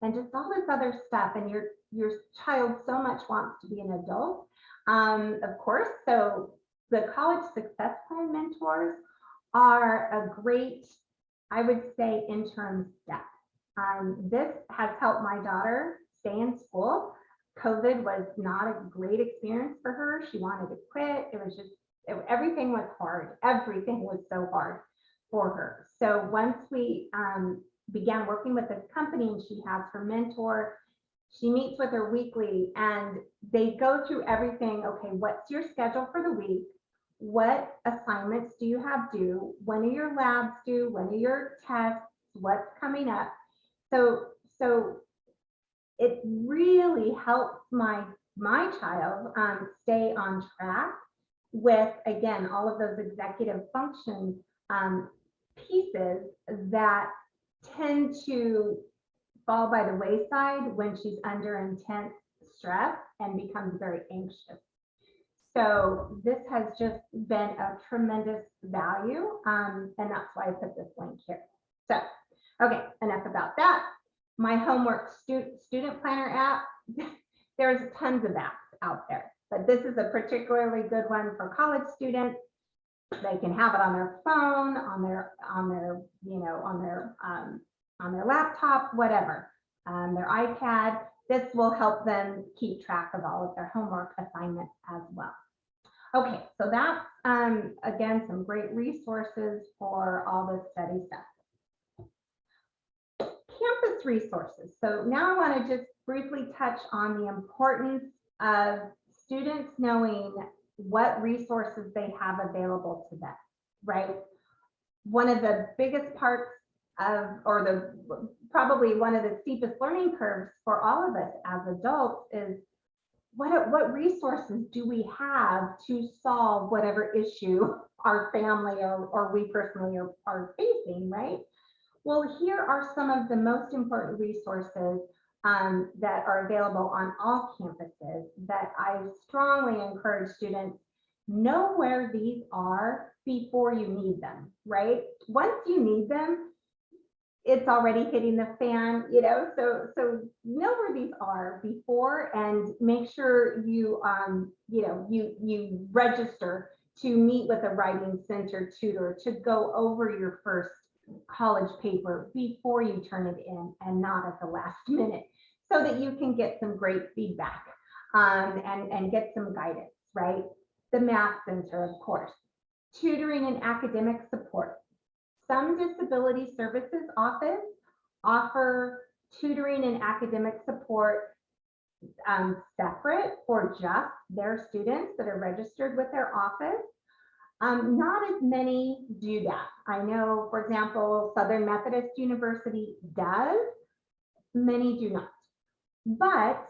and just all this other stuff. And your child so much wants to be an adult, of course. So the College Success Plan mentors are a great, I would say, interim step. This has helped my daughter stay in school. COVID was not a great experience for her. She wanted to quit. It was just, everything was hard. Everything was so hard for her. So once we began working with this company and she has her mentor, she meets with her weekly and they go through everything. Okay, what's your schedule for the week? What assignments do you have due? When are your labs due? When are your tests? What's coming up? So it really helps my child stay on track with, again, all of those executive function pieces that tend to fall by the wayside when she's under intense stress and becomes very anxious. So this has just been a tremendous value, and that's why I put this link here. So, okay, enough about that. My homework student planner app, there's tons of apps out there, but this is a particularly good one for college students. They can have it on their phone, on their laptop, whatever, their iPad. This will help them keep track of all of their homework assignments as well. Okay, so that's again some great resources for all this study stuff. Campus resources. So now I want to just briefly touch on the importance of students knowing what resources they have available to them, right? One of the biggest parts of, or probably one of the steepest learning curves for all of us as adults is what resources do we have to solve whatever issue our family or we personally are facing, right? Well, here are some of the most important resources that are available on all campuses that I strongly encourage students know where these are before you need them, right? Once you need them, it's already hitting the fan, so know where these are before and make sure you, you register to meet with a writing center tutor to go over your first college paper before you turn it in and not at the last minute so that you can get some great feedback and get some guidance, right? The math center, of course, tutoring and academic support. Some disability services office offer tutoring and academic support separate for just their students that are registered with their office. Not as many do that. I know, for example, Southern Methodist University does, many do not. But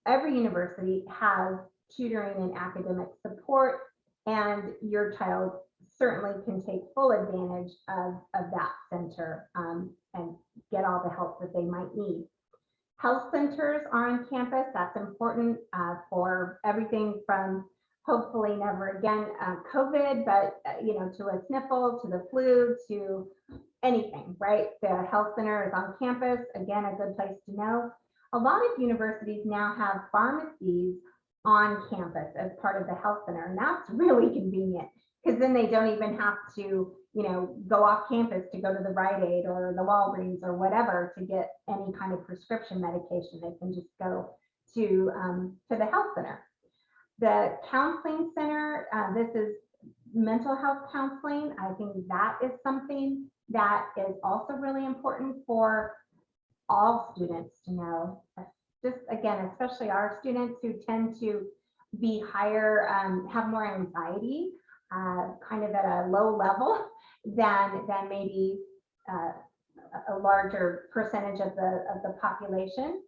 every university has tutoring and academic support, and your child certainly can take full advantage of that center and get all the help that they might need. Health centers are on campus. That's important for everything from hopefully never again COVID, but to a sniffle, to the flu, to anything, right? The health center is on campus. Again, a good place to know. A lot of universities now have pharmacies on campus as part of the health center, and that's really convenient because then they don't even have to, go off campus to go to the Rite Aid or the Walgreens or whatever to get any kind of prescription medication. They can just go to the health center. The counseling center, this is mental health counseling. I think that is something that is also really important for all students to know. Just again, especially our students who tend to be higher, have more anxiety, kind of at a low level than maybe a larger percentage of the population.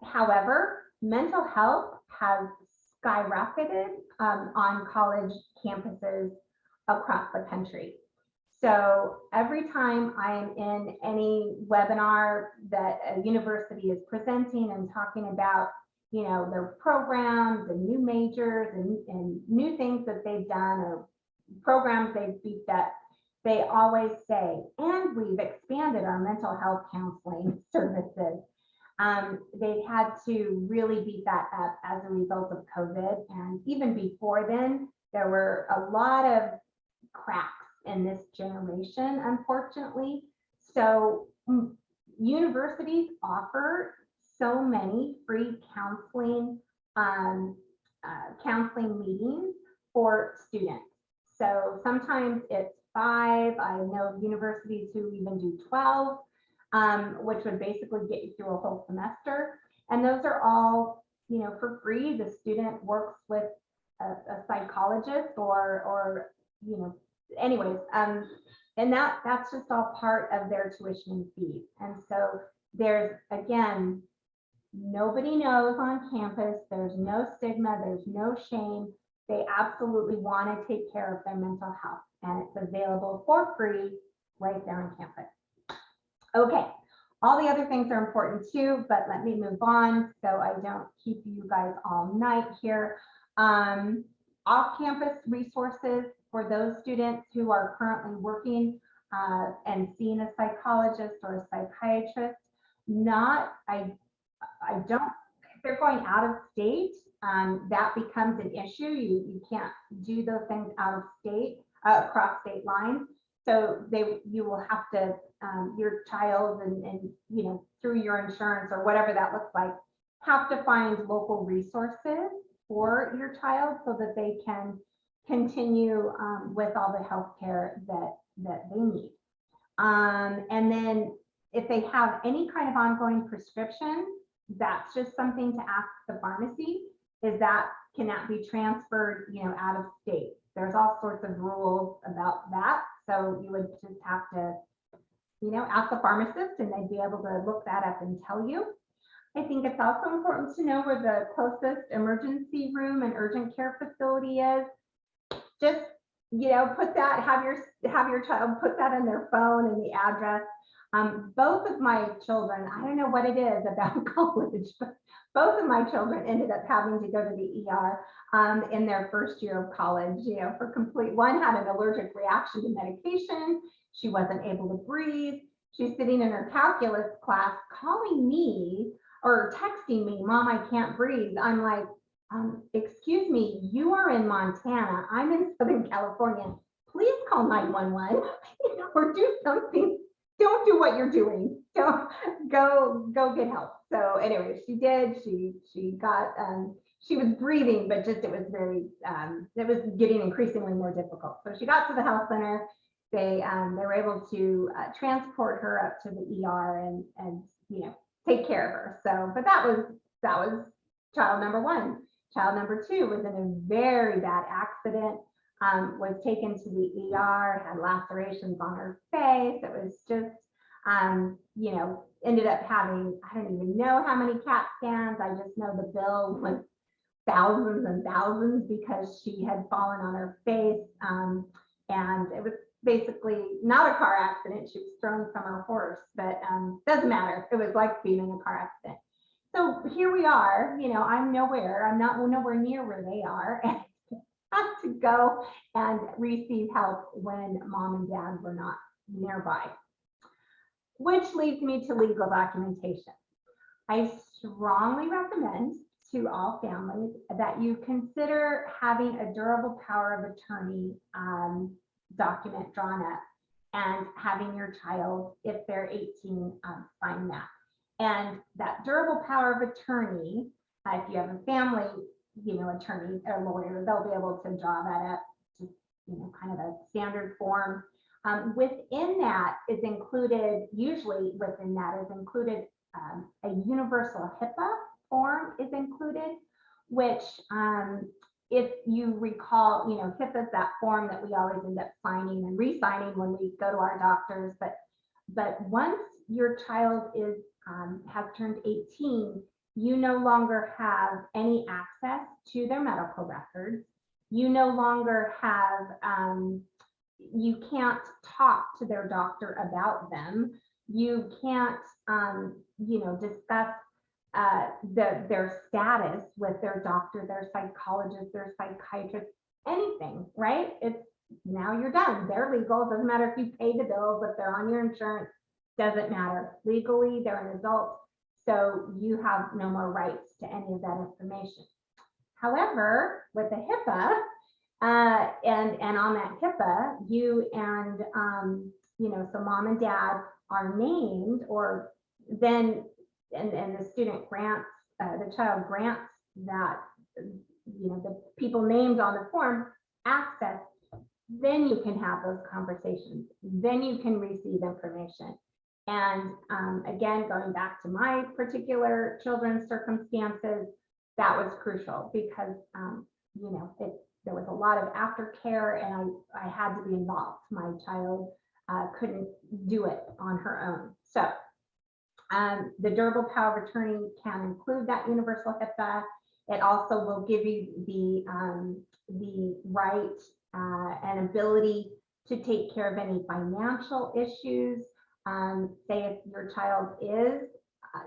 However, mental health has skyrocketed on college campuses across the country. So every time I am in any webinar that a university is presenting and talking about, their programs and new majors and new things that they've done or programs they've beefed up, they always say, and we've expanded our mental health counseling services. They've had to really beat that up as a result of COVID. And even before then, there were a lot of cracks in this generation, unfortunately. So universities offer so many free counseling meetings for students. So sometimes it's 5. I know universities who even do 12, which would basically get you through a whole semester. And those are all, for free. The student works with a psychologist or anyways, and that's just all part of their tuition fees. And so there's, again, nobody knows on campus. There's no stigma. There's no shame. They absolutely want to take care of their mental health, and it's available for free right there on campus. Okay, all the other things are important too, but let me move on so I don't keep you guys all night here. Off-campus resources for those students who are currently working and seeing a psychologist or a psychiatrist. I don't, if they're going out of state, that becomes an issue. You can't do those things out of state, across state lines. So you will have to, your child and through your insurance or whatever that looks like, have to find local resources for your child so that they can continue with all the health care that they need. And then if they have any kind of ongoing prescription, that's just something to ask the pharmacy. Can that be transferred, out of state? There's all sorts of rules about that. So you would just have to, ask the pharmacist and they'd be able to look that up and tell you. I think it's also important to know where the closest emergency room and urgent care facility is. Just, put that, have your child put that in their phone and the address. Both of my children, I don't know what it is about college, but both of my children ended up having to go to the ER in their first year of college, for one had an allergic reaction to medication. She wasn't able to breathe. She's sitting in her calculus class calling me or texting me, "Mom, I can't breathe." I'm like, excuse me, you are in Montana. I'm in Southern California. Please call 911, or do something. Don't do what you're doing. Don't go get help. So anyway, she did. She got, she was breathing, but just it was getting increasingly more difficult. So she got to the health center. They were able to transport her up to the ER and take care of her. So, but that was child number one. Child number two was in a very bad accident, was taken to the ER, had lacerations on her face. It was just, ended up having, I don't even know how many CAT scans. I just know the bill was thousands and thousands because she had fallen on her face. And it was basically not a car accident. She was thrown from her horse, but doesn't matter. It was like being in a car accident. So here we are, I'm nowhere near where they are, and had to go and receive help when mom and dad were not nearby. Which leads me to legal documentation. I strongly recommend to all families that you consider having a durable power of attorney document drawn up and having your child, if they're 18, sign that. And that durable power of attorney, if you have a family, attorney or lawyer, they'll be able to draw that up, just, kind of a standard form. Within that is included, usually within that is included a universal HIPAA form is included, which if you recall, HIPAA is that form that we always end up signing and re-signing when we go to our doctors. But once your child is has turned 18, you no longer have any access to their medical records. You no longer have, you can't talk to their doctor about them. You can't, discuss their status with their doctor, their psychologist, their psychiatrist, anything, right? It's now you're done. They're legal. It doesn't matter if you pay the bills, if they're on your insurance, doesn't matter. Legally, they're an adult, so you have no more rights to any of that information. However, with the HIPAA, and on that HIPAA, you and so mom and dad are named, or then and the student grants, the child grants that the people named on the form access. Then you can have those conversations. Then you can receive information. And again, going back to my particular children's circumstances, that was crucial because there was a lot of aftercare, and I had to be involved. My child couldn't do it on her own. So the durable power of attorney can include that universal HIPAA. It also will give you the right and ability to take care of any financial issues. Say if your child is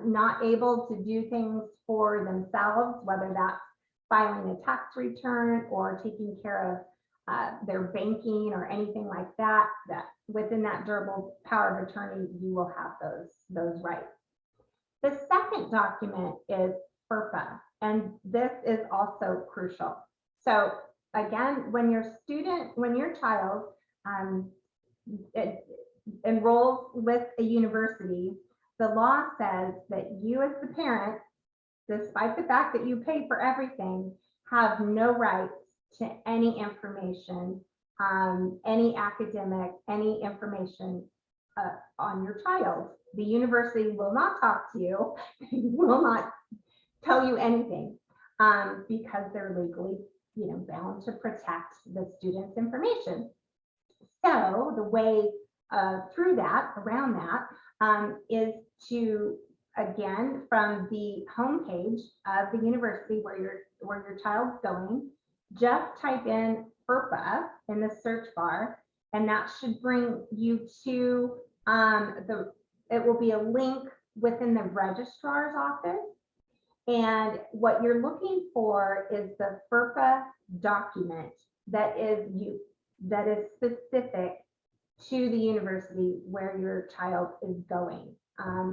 not able to do things for themselves, whether that's filing a tax return or taking care of their banking or anything like that, that within that durable power of attorney, you will have those rights. The second document is FERPA, and this is also crucial. So again, when your child enrolls with a university, the law says that you as the parent, despite the fact that you pay for everything, have no rights to any information, any academic, any information on your child. The university will not talk to you, will not tell you anything because they're legally bound to protect the student's information. So the way around that is to again, from the homepage of the university where your child's going, just type in FERPA in the search bar, and that should bring you to it will be a link within the registrar's office. And what you're looking for is the FERPA document that is specific to the university where your child is going.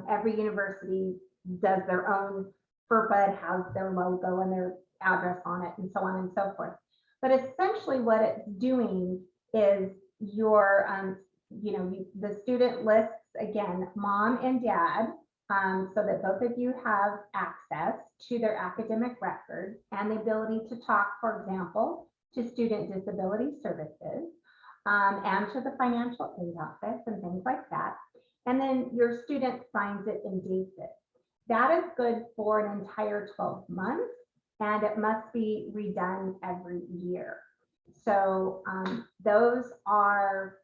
Every university does their own FERPA. It has their logo and their address on it and so on and so forth. But essentially what it's doing is your, the student lists, again, mom and dad, so that both of you have access to their academic records and the ability to talk, for example, to student disability services and to the financial aid office and things like that. And then your student signs it and dates it. That is good for an entire 12 months, and it must be redone every year. So those are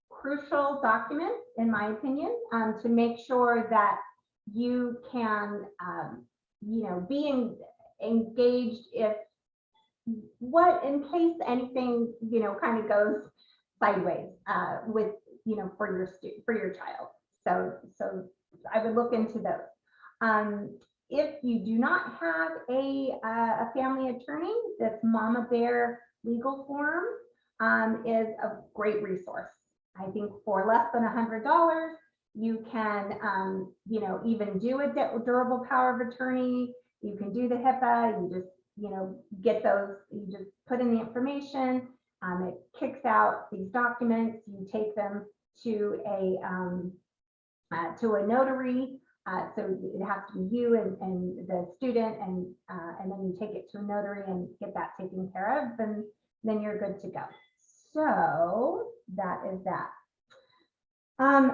crucial documents, in my opinion, to make sure that you can, be engaged in case anything, kind of goes sideways with, for your child. So I would look into those. If you do not have a family attorney, this Mama Bear legal form is a great resource. I think for less than $100, you can, even do a durable power of attorney. You can do the HIPAA. You just, get those. You just put in the information. It kicks out these documents. You take them to a notary. So it has to be you and the student, and then you take it to a notary and get that taken care of, and then you're good to go. So that is that.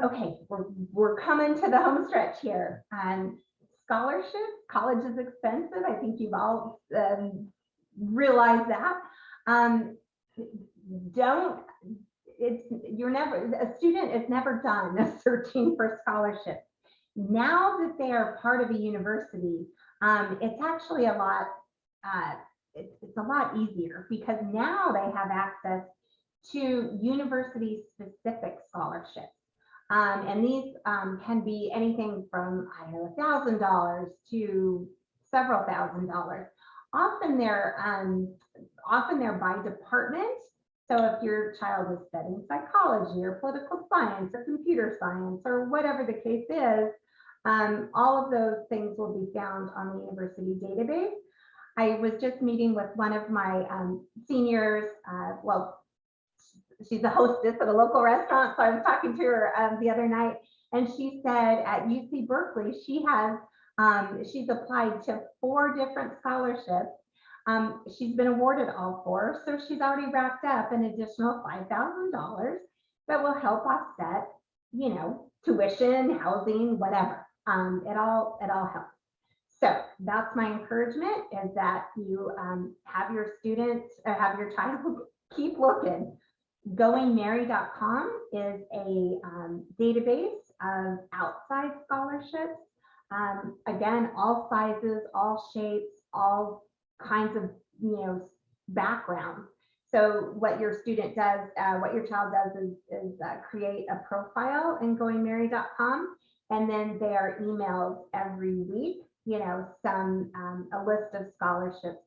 Okay, we're coming to the home stretch here. Scholarship, college is expensive. I think you've all realized that. A student is never done searching for scholarships. Now that they are part of a university, it's actually a lot, it's a lot easier, because now they have access to university specific scholarships. And these can be anything from, $1,000 to several $1,000s. Often they're by department. So if your child is studying psychology or political science or computer science or whatever the case is, all of those things will be found on the university database. I was just meeting with one of my seniors. She's a hostess at a local restaurant, so I was talking to her the other night, and she said at UC Berkeley she has she's applied to 4 different scholarships. She's been awarded all 4, so she's already wrapped up an additional $5,000 that will help offset, tuition, housing, whatever. It all helps. So that's my encouragement, is that you have your students or have your child keep looking. GoingMary.com is a database of outside scholarships. Again, all sizes, all shapes, all kinds of backgrounds. So what your student does, what your child does is create a profile in GoingMary.com, and then they are emailed every week. A list of scholarships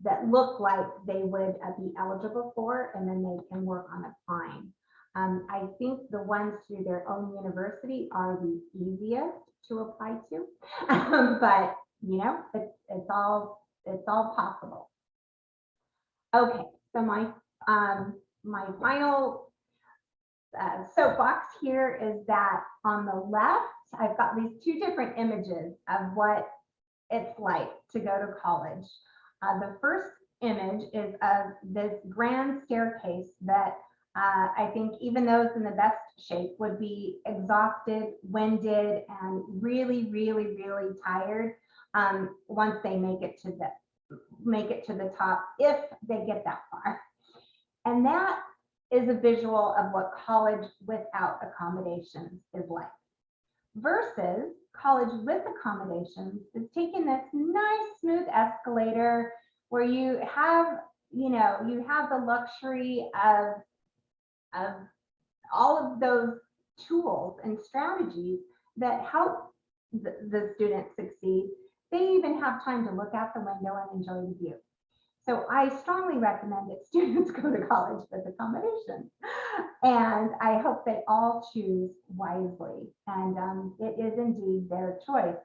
that look like they would be eligible for, and then they can work on applying. I think the ones through their own university are the easiest to apply to, but it's all possible. Okay, so my final soapbox here is that on the left, I've got these 2 different images of what it's like to go to college. The first image is of this grand staircase that I think even those in the best shape would be exhausted, winded, and really, really, really tired once they make it to the top, if they get that far. And that is a visual of what college without accommodations is like. versus college with accommodations is taking this nice smooth escalator where you have, you have the luxury of all of those tools and strategies that help the student succeed. They even have time to look out the window and enjoy the view. So I strongly recommend that students go to college with accommodations. And I hope they all choose wisely. And it is indeed their choice.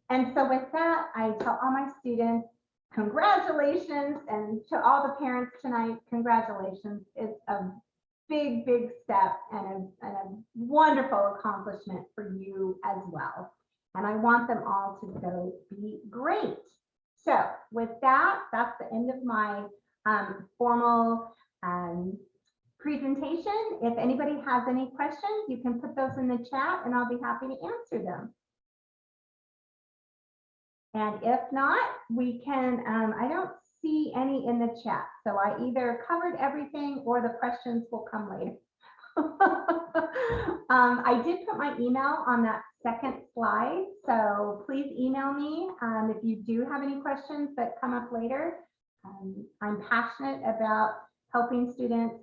And so with that, I tell all my students, congratulations. And to all the parents tonight, congratulations. It's a big, big step and a wonderful accomplishment for you as well. And I want them all to go be great. So with that, that's the end of my formal presentation. If anybody has any questions, you can put those in the chat and I'll be happy to answer them. And if not, we can, I don't see any in the chat. So I either covered everything or the questions will come later. I did put my email on that second slide, so please email me if you do have any questions that come up later. I'm passionate about helping students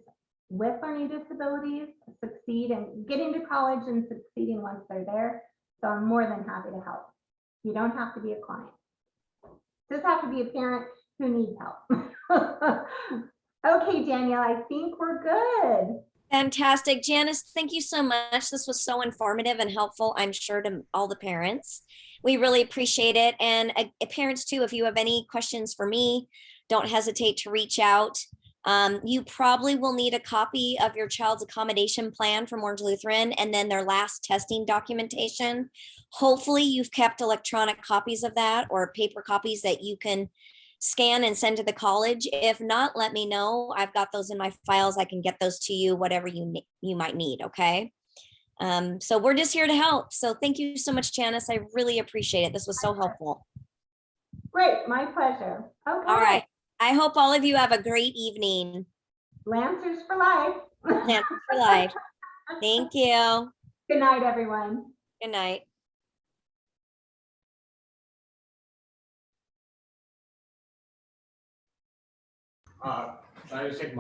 with learning disabilities succeed and getting to college and succeeding once they're there. So I'm more than happy to help. You don't have to be a client. Just have to be a parent who needs help. Okay, Danielle, I think we're good. Fantastic. Janice, thank you so much. This was so informative and helpful, I'm sure, to all the parents. We really appreciate it. And parents too, if you have any questions for me, don't hesitate to reach out. You probably will need a copy of your child's accommodation plan from Orange Lutheran and then their last testing documentation. Hopefully you've kept electronic copies of that or paper copies that you can scan and send to the college. If not, let me know. I've got those in my files. I can get those to you, whatever you might need, okay? So we're just here to help. So thank you so much, Janice. I really appreciate it. This was so helpful. Great, my pleasure. Okay. All right. I hope all of you have a great evening. Lancers for life. Lancers for life. Thank you. Good night, everyone. Good night. Should I just take